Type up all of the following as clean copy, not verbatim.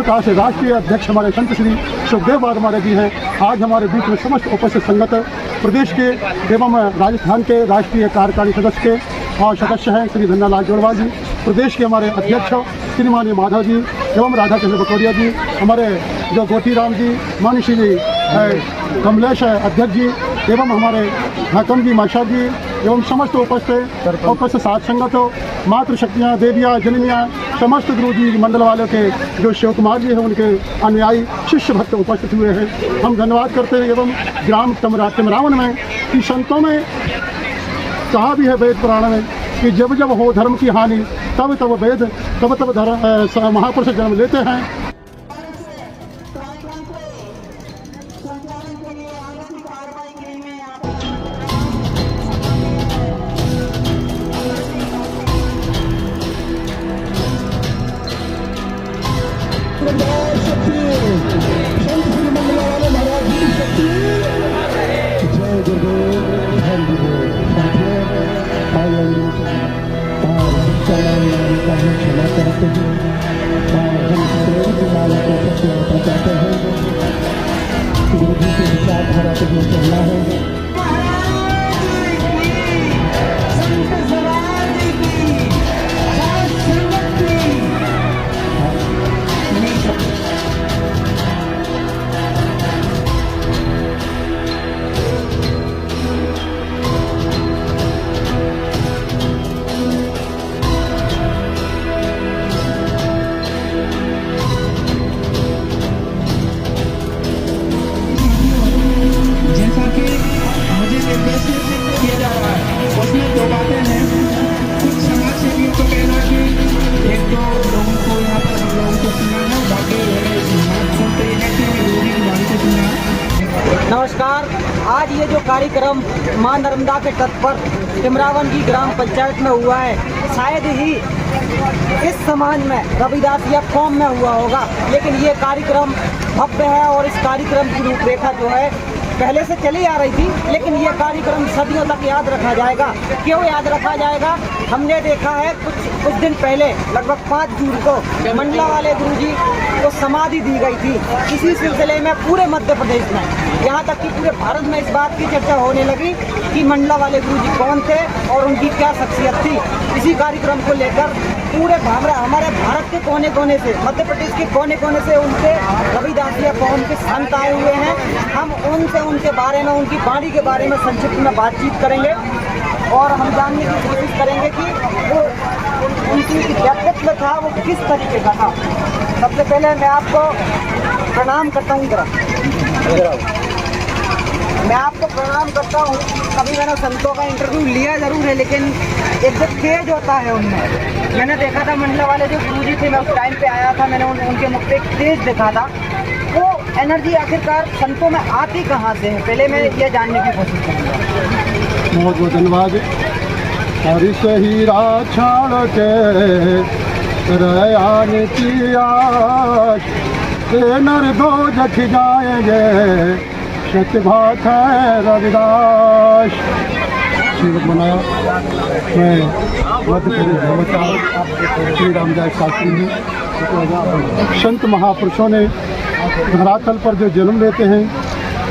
प्रकार से राष्ट्रीय अध्यक्ष हमारे संत श्री सुखदेव बाबा महाराज जी हैं। आज हमारे बीच में समस्त उपस्थित संगत प्रदेश के एवं राजस्थान के राष्ट्रीय कार्यकारी सदस्य के और सदस्य हैं श्री धन्नालाल जोड़वाल जी, प्रदेश के हमारे अध्यक्ष श्रीमानी माधव जी एवं राधा चंद्र बकोरिया जी, हमारे जो गोटीराम जी, माननीय श्री कमलेश अध्यक्ष जी एवं हमारे हकम जी माशा जी एवं समस्त उपस्थित साथ संगतों, मातृशक्तियाँ, देवियाँ, जननियाँ, समस्त गुरु जी मंडल वालों के जो शिव कुमार जी हैं उनके अनुयायी शिष्य भक्त उपस्थित हुए हैं। हम धन्यवाद करते हैं। एवं ग्राम टिमरावन में कि संतों में कहा भी है वेद पुराण में कि जब जब हो धर्म की हानि तब तब वेद तब तब धर्म महापुरुष जन्म लेते हैं। नमस्कार। आज ये जो कार्यक्रम मां नर्मदा के तट पर टिमरावन की ग्राम पंचायत में हुआ है, शायद ही इस समाज में रविदासिया फॉर्म में हुआ होगा, लेकिन ये कार्यक्रम भव्य है और इस कार्यक्रम की रूपरेखा जो है पहले से चली आ रही थी, लेकिन ये कार्यक्रम सदियों तक याद रखा जाएगा। क्यों याद रखा जाएगा? हमने देखा है कुछ दिन पहले लगभग 5 जून को मंडला वाले गुरुजी को समाधि दी गई थी। इसी सिलसिले में पूरे मध्य प्रदेश में, यहाँ तक कि पूरे भारत में इस बात की चर्चा होने लगी कि मंडला वाले गुरुजी कौन थे और उनकी क्या शख्सियत थी। इसी कार्यक्रम को लेकर पूरे हमारे भारत के कोने कोने से, मध्य प्रदेश के कोने कोने से उनके रविदासिया कौम के संत आए हुए हैं। हम उनसे उनके बारे में, उनकी वाणी के बारे में संक्षिप्त में बातचीत करेंगे और हम जानने की कोशिश करेंगे कि वो उनकी व्यक्तित्व था वो किस तरीके का था। सबसे पहले मैं आपको प्रणाम करता हूँ। मैं आपको प्रणाम करता हूँ। कभी मैंने संतों का इंटरव्यू लिया ज़रूर है, लेकिन एक जो तेज होता है उनमें, मैंने देखा था मंडला वाले जो गुरुजी थे, मैं उस टाइम पे आया था, मैंने उनके मुख पे एक तेज देखा था। वो एनर्जी आखिरकार संतों में आती कहाँ से है, पहले मैं ये जानने की कोशिश करूँगा। बहुत बहुत धन्यवाद। हरि सही छाड़ के रयान की आश नर दो जख जाएंगे, सत्य बात है रविदास। श्रीमत बनाया मैं मध्य प्रदेश श्री रामदास शास्त्री जी, संत महापुरुषों ने धरातल पर जो जन्म लेते हैं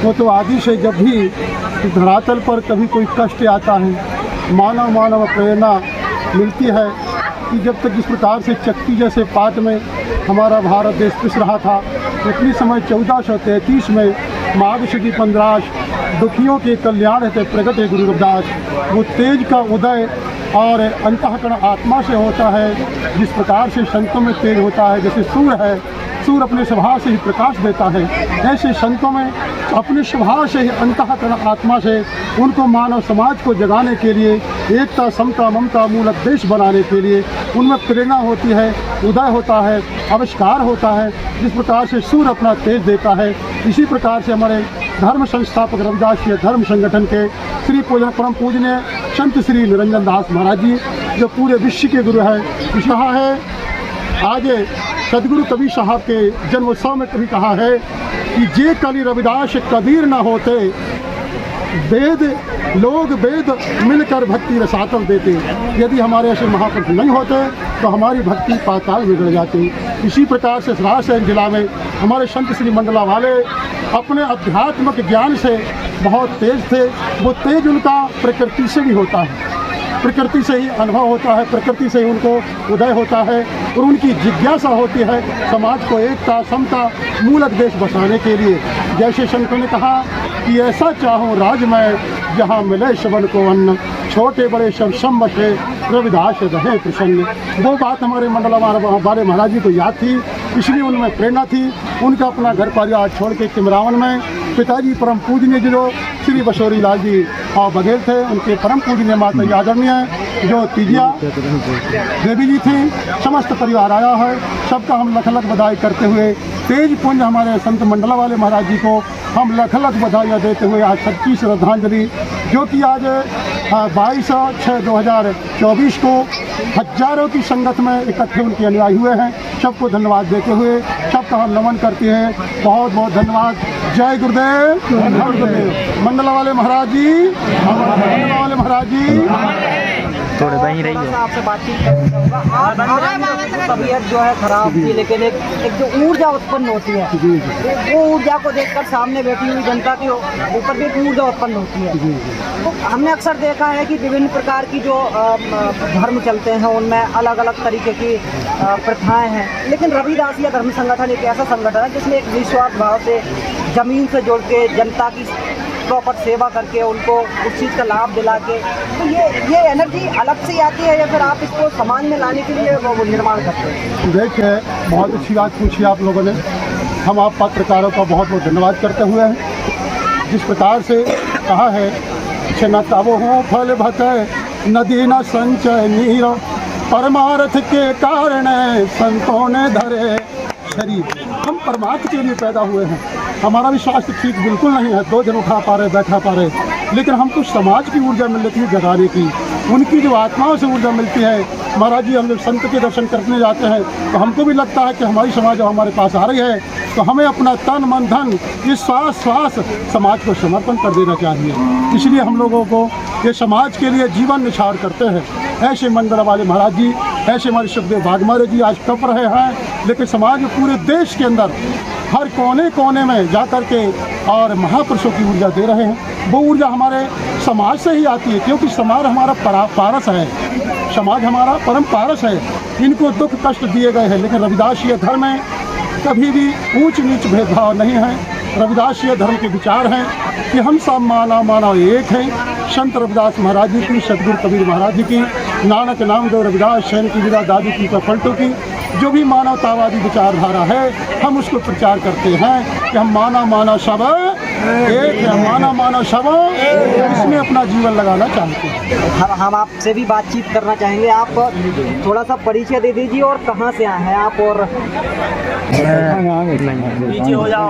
वो तो आदि से जब भी धरातल पर कभी कोई कष्ट आता है, मानव प्रेरणा मिलती है कि जब तक इस प्रकार से चक्की जैसे पाट में हमारा भारत देश पिस रहा था, उतनी समय 1433 में माघ शुक्ल 15 दुखियों के कल्याण हेतु प्रगट है गुरु रविदास। वो तेज का उदय और अंतःकरण आत्मा से होता है, जिस प्रकार से संतों में तेज होता है। जैसे सूर्य है, सूर्य अपने स्वभाव से ही प्रकाश देता है, ऐसे संतों में अपने स्वभाव से ही अंतःकरण आत्मा से उनको मानव समाज को जगाने के लिए, एकता, समता, ममता, मूल देश बनाने के लिए उनमें प्रेरणा होती है, उदय होता है, आविष्कार होता है। जिस प्रकार से सूर्य अपना तेज देता है, इसी प्रकार से हमारे धर्म संस्थापक रविदासीय धर्म संगठन के श्री परम पूजनीय संत श्री निरंजन दास महाराज जी, जो पूरे विश्व के गुरु हैं, कहा है आज सदगुरु कबीर साहब के जन्मोत्सव में कभी कहा है कि जे कली रविदास कबीर न होते, वेद लोग वेद मिलकर भक्ति रसातल देते। यदि हमारे ऐसे महापुरुष नहीं होते तो हमारी भक्ति पाताल में गिर जाती। इसी प्रकार से राजसैन जिला में हमारे संत श्री मंडला वाले अपने आध्यात्मिक ज्ञान से बहुत तेज थे। वो तेज उनका प्रकृति से भी होता है, प्रकृति से ही अनुभव होता है, प्रकृति से ही उनको उदय होता है और उनकी जिज्ञासा होती है समाज को एकता समता मूलक देश बसाने के लिए। जैसे संतों ने कहा कि ऐसा चाहो राज में जहाँ मिले शवन को अन्न, छोटे बड़े सब बसे रविदास रहे प्रसन्न। वो बात हमारे मंडला वाले महाराज जी को याद थी, इसलिए उनमें प्रेरणा थी। उनका अपना घर परिवार छोड़ के तिमरावन में पिताजी परम पूजनीय जो श्री बसोरी लाल जी और बघेल थे, उनके परम पूजनीय माता आदरणीय जो तीजिया देवी जी थी, समस्त परिवार आया है। सबका हम लख लख बधाई करते हुए तेज पुंज हमारे संत मंडला वाले महाराज जी को हम लख लख बधाइयाँ देते हुए आज सच्ची श्रद्धांजलि जो कि आज 22/6/2024 को हजारों की संगत में इकट्ठे उनके अनुयायी हुए हैं। सबको धन्यवाद देते हुए सबका हम नमन करते हैं। बहुत बहुत धन्यवाद। जय गुरुदेव, गुरुदेव। मंडला वाले महाराज जी, मंडला वाले महाराज जी। थोड़े वहीं रही है। आपसे बातचीत तबीयत जो है खराब थी, लेकिन एक जो ऊर्जा उत्पन्न होती है वो ऊर्जा को देखकर सामने बैठी हुई जनता के ऊपर भी एक ऊर्जा उत्पन्न होती है। तो हमने अक्सर देखा है कि विभिन्न प्रकार की जो धर्म चलते हैं उनमें अलग अलग तरीके की प्रथाएं हैं, लेकिन रविदासिया धर्म संगठन एक ऐसा संगठन है जिसमें एक निस्वार्थ भाव से जमीन से जुड़ के जनता की प्रॉपर सेवा करके उनको उस चीज़ का लाभ दिला के, तो ये एनर्जी अलग से आती है या फिर आप इसको समाज में लाने के लिए वो निर्माण करते हैं? देखिए, बहुत अच्छी बात पूछी आप लोगों ने। हम आप पत्रकारों का बहुत बहुत धन्यवाद करते हुए जिस प्रकार से कहा है न तब हो फल भतय नदी न संचय नीर, परमार्थ के कारण संतों ने धरे शरीर। हम परमार्थ के लिए पैदा हुए हैं। हमारा भी स्वास्थ्य ठीक बिल्कुल नहीं है, 2 दिन उठा पा रहे बैठा पा रहे, लेकिन हमको समाज की ऊर्जा मिल रही है जगाने की। उनकी जो आत्माओं से ऊर्जा मिलती है। महाराज जी, हम जब संत के दर्शन करने जाते हैं तो हमको भी लगता है कि हमारी समाज जब हमारे पास आ रही है तो हमें अपना तन मन धन इस श्वास समाज को समर्पण कर देना चाहिए। इसलिए हम लोगों को ये समाज के लिए जीवन निछावर करते हैं। ऐसे मंडला वाले महाराज जी, ऐसे हमारे सुखदेव बागमारे जी आज कप रहे हैं, लेकिन समाज में पूरे देश के अंदर हर कोने कोने में जा कर के और महापुरुषों की ऊर्जा दे रहे हैं। वो ऊर्जा हमारे समाज से ही आती है, क्योंकि समाज हमारा पारस है, समाज हमारा परम पारस है। इनको दुख कष्ट दिए गए हैं, लेकिन रविदासीय धर्म में कभी भी ऊंच नीच भेदभाव नहीं है। रविदासीय धर्म के विचार हैं कि हम सब मानव एक हैं। संत रविदास महाराज जी की, सतगुरु कबीर महाराज जी की, नानक नामदेव रविदास शैन की विदा दादी की पलटों की जो भी मानवतावादी विचारधारा है, हम उसको प्रचार करते हैं कि हम मानव सब एक है, मानव सब इसमें अपना जीवन लगाना चाहते हैं। हम आपसे भी बातचीत करना चाहेंगे। आप थोड़ा सा परिचय दे दीजिए और कहाँ से आए हैं आप? और नीचे हो जाओ।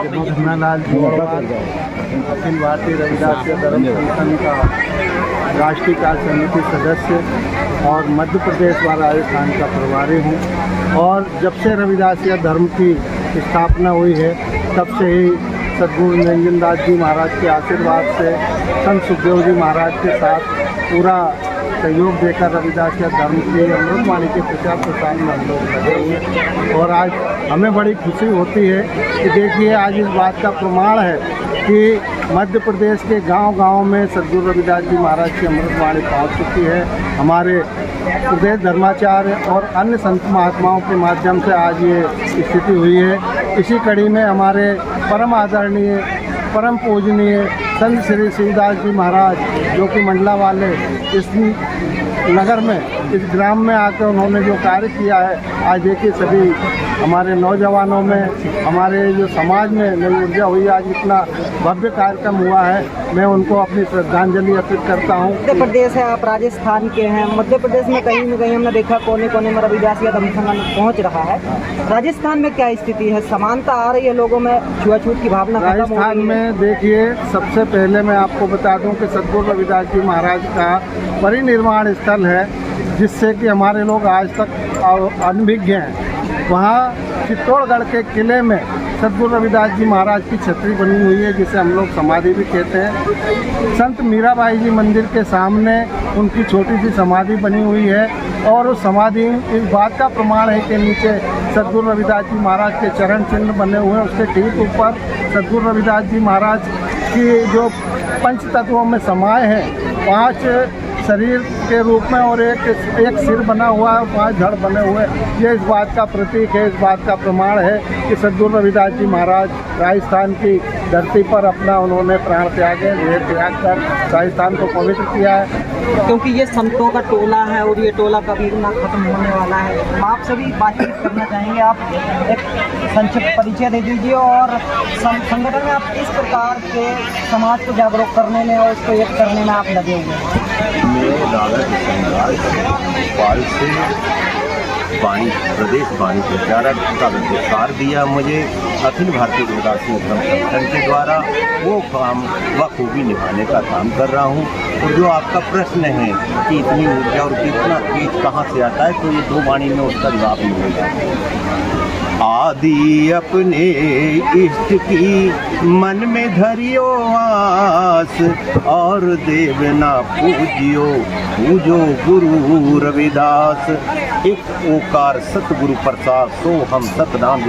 अखिल भारतीय रविदासिया धर्म संगठन का राष्ट्रीय कार्य समिति सदस्य और मध्य प्रदेश व राजस्थान का प्रभारी हूँ। और जब से रविदासिया धर्म की स्थापना हुई है तब से ही सद्गुरु निरंजन दास जी महाराज के आशीर्वाद से संत सुखदेव जी महाराज के साथ पूरा सहयोग देकर रविदासिया धर्म की अमृतवाणी के प्रचार प्रसार में हम लोग लगे हुए। और आज हमें बड़ी खुशी होती है कि देखिए, आज इस बात का प्रमाण है कि मध्य प्रदेश के गांव-गांव में सद्गुरु रविदास जी महाराज की अमृतवाणी पहुंच चुकी है। हमारे प्रदेश धर्माचार्य और अन्य संत महात्माओं के माध्यम से आज ये स्थिति हुई है। इसी कड़ी में हमारे परम आदरणीय परम पूजनीय संत श्री शिवदास जी महाराज जो कि मंडला वाले इस नगर में, इस ग्राम में आकर उन्होंने जो कार्य किया है, आज देखिए सभी हमारे नौजवानों में, हमारे जो समाज में नई ऊर्जा हुई, आज इतना भव्य कार्यक्रम हुआ है। मैं उनको अपनी श्रद्धांजलि अर्पित करता हूँ। मध्य प्रदेश है, आप राजस्थान के हैं। मध्य प्रदेश में कहीं न कहीं हमने देखा कोने कोने में रविदासिया धर्म संगठन पहुँच रहा है। राजस्थान में क्या स्थिति है? समानता आ रही है लोगों में? छुआछूत की भावना राजस्थान में देखिए, सबसे पहले मैं आपको बता दूं कि सद्गुरु रविदास जी महाराज का परिनिर्वाण स्थल है, जिससे कि हमारे लोग आज तक अनभिज्ञ हैं। वहाँ चित्तौड़गढ़ के किले में सद्गुरु रविदास जी महाराज की छतरी बनी हुई है, जिसे हम लोग समाधि भी कहते हैं। संत मीराबाई जी मंदिर के सामने उनकी छोटी सी समाधि बनी हुई है, और उस समाधि इस बात का प्रमाण है कि नीचे सद्गुरु रविदास जी महाराज के चरण चिन्ह बने हुए हैं। उसके ठीक ऊपर सद्गुरु रविदास जी महाराज की जो पंच तत्वों में समाये हैं, 5 शरीर के रूप में और एक सिर बना हुआ है, 5 धड़ बने हुए, ये इस बात का प्रतीक है, इस बात का प्रमाण है कि सद्गुरु रविदास जी महाराज राजस्थान की धरती पर अपना उन्होंने प्राण त्यागे, देह त्याग कर राजस्थान को पवित्र किया है। क्योंकि ये संतों का टोला है और ये टोला कभी ना खत्म होने वाला है। हम आप सभी बातचीत करना चाहेंगे, आप एक संक्षिप्त परिचय दे दीजिए और संगठन में आप किस प्रकार के समाज को जागरूक करने में और उसको एक करने में आप लगे हुए हैं। मैं राधा पाल से वाणी प्रदेश वाणी प्रचारक का विस्तार दिया मुझे अखिल भारतीय रविदासी धर्म संगठन के द्वारा, वो काम बखूबी निभाने का काम कर रहा हूँ। और जो आपका प्रश्न है कि इतनी ऊर्जा और कितना तेज कहाँ से आता है, तो ये 2 वाणी में उसका जवाब मिलेगा। आदि अपने इष्ट की मन में धरियो आस, और देव ना पूजियो पूजो गुरु रविदास। एक ओकार सतगुरु प्रसाद सो हम सतनाम।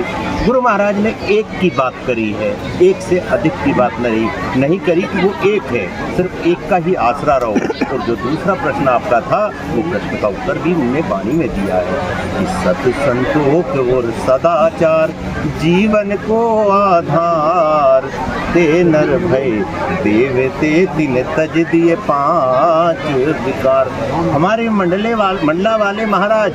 गुरु महाराज ने एक की बात करी है, एक से अधिक की बात नहीं करी कि वो एक है, सिर्फ एक का ही आसरा रहो। और जो दूसरा प्रश्न आपका था, वो प्रश्न का उत्तर भी उन्होंने वाणी में दिया है कि सत संतोष और सदाचार जीवन को आधार, ते नर भय देवते दिन तज दिए 5 विकार। हमारे मंडला वाले महाराज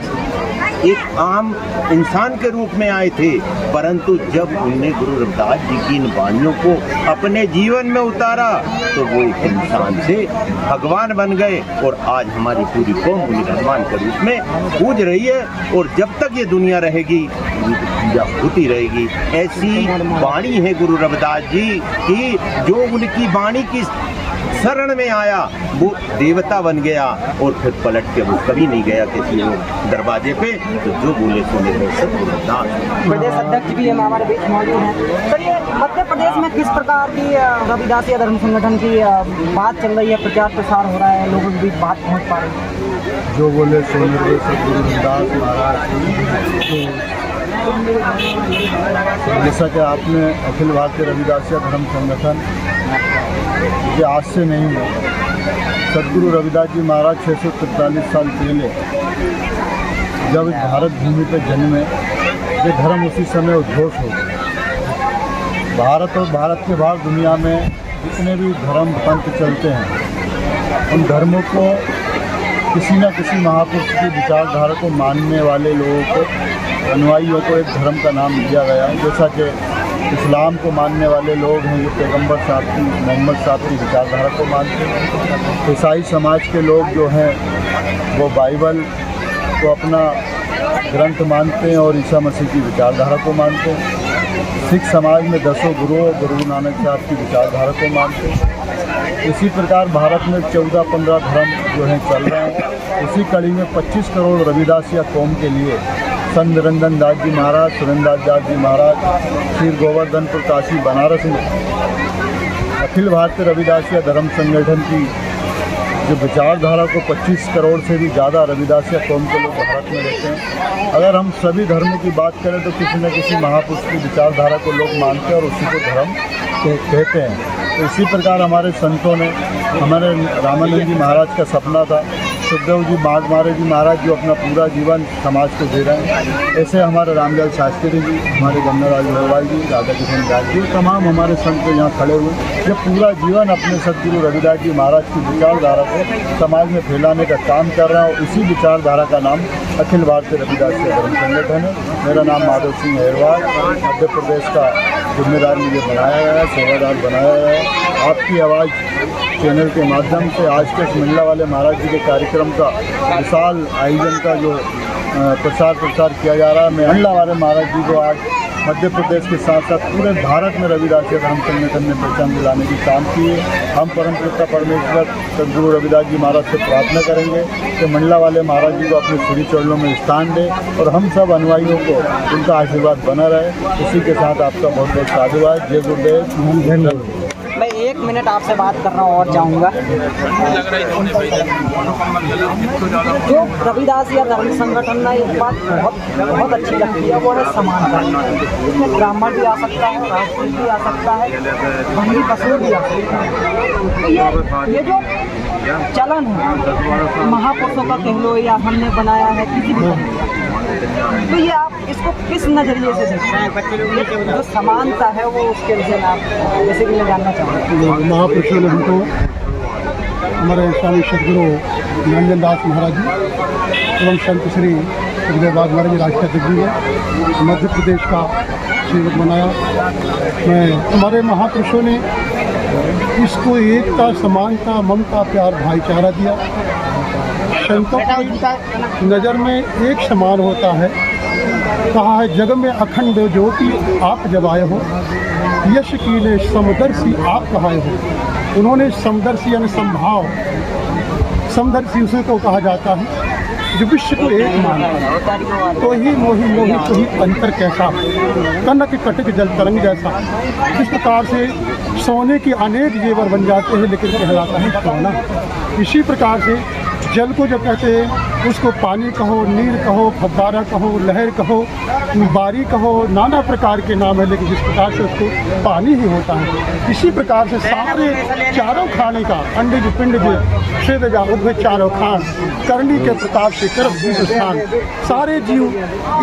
एक आम इंसान के रूप में आए थे, परंतु जब उन्होंने गुरु रविदास जी की इन वाणियों को अपने जीवन में उतारा, तो वो एक इंसान से भगवान बन गए। और आज हमारी पूरी कौम उन्हें भगवान के रूप में पूज रही है, और जब तक ये दुनिया रहेगी उनकी पूजा होती रहेगी। ऐसी वाणी है गुरु रविदास जी की, जो उनकी वाणी की शरण में आया वो देवता बन गया, और फिर पलट के वो कभी नहीं गया किसी दरवाजे पे। तो जो बोले सुने सद्गुरु रविदास। प्रदेश अध्यक्ष भी हमारे बीच मौजूद हैं। सर, ये मध्य प्रदेश में किस प्रकार की रविदासी धर्म संगठन की बात चल रही है, प्रचार प्रसार हो रहा है, लोगों के बीच बात पहुँच पा रही है? जो बोले सुने सद्गुरु रविदास महाराज की। जैसा कि आपने अखिल भारतीय रविदासी धर्म संगठन ये आज से नहीं है, सद्गुरु रविदास जी महाराज 643 साल पहले जब इस भारत भूमि पर जन्मे, ये धर्म उसी समय उद्घोष हो गए। भारत और भारत के बाहर दुनिया में जितने भी धर्म पंथ चलते हैं, उन धर्मों को किसी न किसी महापुरुष की विचारधारा को मानने वाले लोगों को, अनुयायियों को एक धर्म का नाम दिया गया। जैसा कि इस्लाम को मानने वाले लोग हैं जो पैगंबर साहब की, मोहम्मद साहब की विचारधारा को मानते हैं। ईसाई समाज के लोग जो हैं वो बाइबल को अपना ग्रंथ मानते हैं और ईसा मसीह की विचारधारा को मानते हैं। सिख समाज में 10 गुरुओं गुरु नानक साहब की विचारधारा को मानते हैं। इसी प्रकार भारत में 14-15 धर्म जो हैं चल रहे हैं। इसी कड़ी में 25 करोड़ रविदासिया कौम के लिए संत निरंजन दास जी महाराज, सुरेंद्र दास जी महाराज, श्री गोवर्धनपुर काशी बनारस में अखिल भारतीय रविदासिया धर्म संगठन की जो विचारधारा को 25 करोड़ से भी ज़्यादा रविदासिया कौम के लोग भारत में रहते हैं। अगर हम सभी धर्मों की बात करें तो किसी न किसी महापुरुष की विचारधारा को लोग मानते हैं और उसी को धर्म कहते हैं। तो इसी प्रकार हमारे संतों ने, हमारे रामानंद जी महाराज का सपना था, सुखदेव जी महाराज जी महाराज जो अपना पूरा जीवन समाज को दे रहे हैं, ऐसे हमारे रामलाल शास्त्री जी, हमारे गंगाराज अग्रवाल जी, राधा किशन दास जी, तमाम हमारे संत यहाँ खड़े हुए जो पूरा जीवन अपने सदगुरु रविदास जी महाराज की विचारधारा को समाज में फैलाने का काम कर रहा है। इसी विचारधारा का नाम अखिल भारतीय रविदासी धर्म संगठन है। मेरा नाम माधव सिंह अहिरवार, मध्य प्रदेश का जिम्मेदार मुझे बनाया गया है, सेवादार बनाया गया है। आपकी आवाज़ चैनल के माध्यम से आज के मंडला वाले महाराज जी के कार्यक्रम का विशाल आयोजन का जो प्रसार किया जा रहा है, मैं मंडला वाले महाराज जी को आज मध्य प्रदेश के साथ साथ पूरे भारत में रविदासिया धर्म संगठन ने पहचान दिलाने की काम किए। हम परम पिता परमेश्वर सदगुरु रविदास जी महाराज से प्रार्थना करेंगे कि मंडला वाले महाराज जी को अपने श्री चरणों में स्थान दे और हम सब अनुयायियों को उनका आशीर्वाद बना रहे। इसी के साथ आपका बहुत बहुत साधुवाद। जय गुरुदेव। मैं 1 मिनट आपसे बात कर रहा हूँ और जाऊँगा। जो रविदासिया धर्म संगठन में एक बात बहुत अच्छी लगती है, वो है समानता। इसमें ब्राह्मण भी आ सकता है, राजपूत भी आ सकता है, भंगी पशु भी आ सकता है। तो ये जो चलन है महापुरुषों का कह लो या हमने बनाया है किसी भी, तो ये आप इसको किस नज़रिए से देखते हैं? जो समानता है वो उसके विषय में आप जैसे कि मैं जानना चाहूँगा। महापुरुषों ने हमको हमारे स्वामी सदगुरु निरंजन दास महाराज जी एवं संत श्री सुखदेवदास महाराज जी राष्ट्राध्यक्ष जी ने मध्य प्रदेश का सेवक बनाया। हमारे महापुरुषों ने इसको एकता, समानता, ममता, प्यार, भाईचारा दिया। संतों की नज़र में एक समान होता है। कहा है जग में अखंड ज्योति आप जब आए हो, यश कीने समदर्शी आप कहाए हो। उन्होंने समदर्शी यानी समभाव, समदर्शी उसे को कहा जाता है जो विश्व को एक मानता। तो ही मोही मोही तो ही अंतर कैसा, कनक कटक जल तरंग जैसा। इस प्रकार से सोने के अनेक जेवर बन जाते हैं लेकिन कहलाता है सोना। इसी प्रकार से जल को जब कहते हैं उसको पानी कहो, नीर कहो, फव्वारा कहो, लहर कहो, बारी कहो, नाना प्रकार के नाम है, लेकिन जिस प्रकार से उसको पानी ही होता है। इसी प्रकार से सारे चारों खाने का अंडज पिंड श्वेतजा उद्भिद चारों खान करणी के प्रताप से करब स्थान, सारे जीव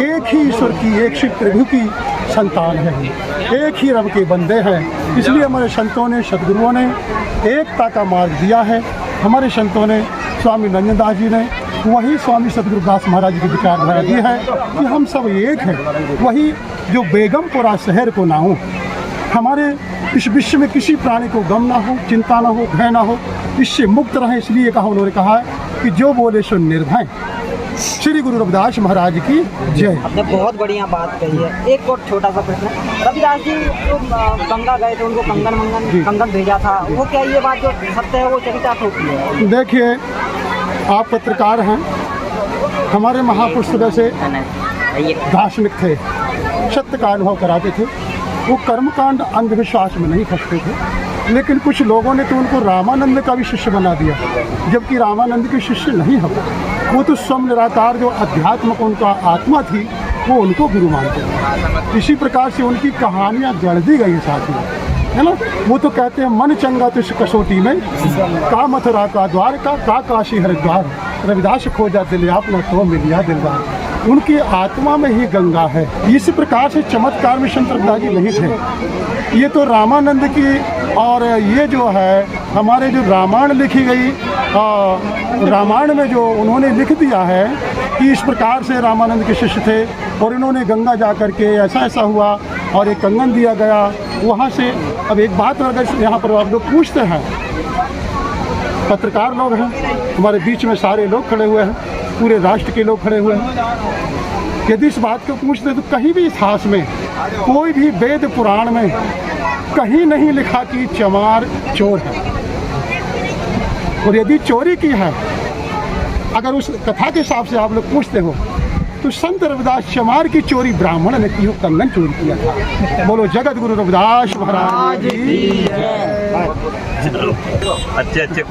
एक ही ईश्वर की, एक शिव प्रभु की संतान है, एक ही रब के बंदे हैं। इसलिए हमारे संतों ने, सदगुरुओं ने एकता का मार्ग दिया है। हमारे संतों ने, स्वामी निरंजन दास जी ने वही स्वामी सदगुरुदास महाराज की विचारधारा दी है कि हम सब एक हैं। वही जो बेगमपुरा शहर को ना हो, हमारे इस विश्व में किसी प्राणी को गम ना हो, चिंता ना हो, भय ना हो, इससे मुक्त रहे। इसलिए कहा उन्होंने कहा है कि जो बोले सो निर्भय। श्री गुरु रविदास महाराज की जय। आपने बहुत बढ़िया बात कही है। एक और छोटा सा प्रश्न, रविदास जी जो गंगा गए थे, उनको कंगन भेजा था, वो क्या ये बात जो सत्य है वो चरितार्थ होती है? देखिए, आप पत्रकार हैं, हमारे महापुरुष वैसे दार्शनिक थे, सत्य का अनुभव कराते थे। वो कर्मकांड अंधविश्वास में नहीं फंसते थे। लेकिन कुछ लोगों ने तो उनको रामानंद का भी शिष्य बना दिया, जबकि रामानंद के शिष्य नहीं हम। वो तो स्वयं निराकार जो अध्यात्म को उनका आत्मा थी, वो उनको गुरु मानते थे। इसी प्रकार से उनकी कहानियाँ गढ़ दी गई साथ में, है ना। वो तो कहते हैं मन चंगा तो इस कसौटी में, का मथुरा का द्वार का काशी हरिद्वार, रविदास खोजा दिल आपने तो मिलिया दिलदार। उनकी आत्मा में ही गंगा है। इस प्रकार से चमत्कार में संत रविदास जी नहीं थे। ये तो रामानंद की, और ये जो है हमारे जो रामायण लिखी गई, रामायण में जो उन्होंने लिख दिया है कि इस प्रकार से रामानंद के शिष्य थे और इन्होंने गंगा जा कर के ऐसा ऐसा हुआ और एक कंगन दिया गया वहाँ से। अब एक बात अगर यहाँ पर आप लोग पूछते हैं, पत्रकार लोग हैं, हमारे बीच में सारे लोग खड़े हुए हैं, पूरे राष्ट्र के लोग खड़े हुए हैं। यदि इस बात को पूछते तो कहीं भी इतिहास में, कोई भी वेद पुराण में कहीं नहीं लिखा कि चमार चोर है। और यदि चोरी की है, अगर उस कथा के हिसाब से आप लोग पूछते हो, तो संत रविदास चमार की चोरी ब्राह्मण ने की हो, कंगन चोरी किया था। बोलो जगत गुरु रविदास महाराज की जय। अच्छे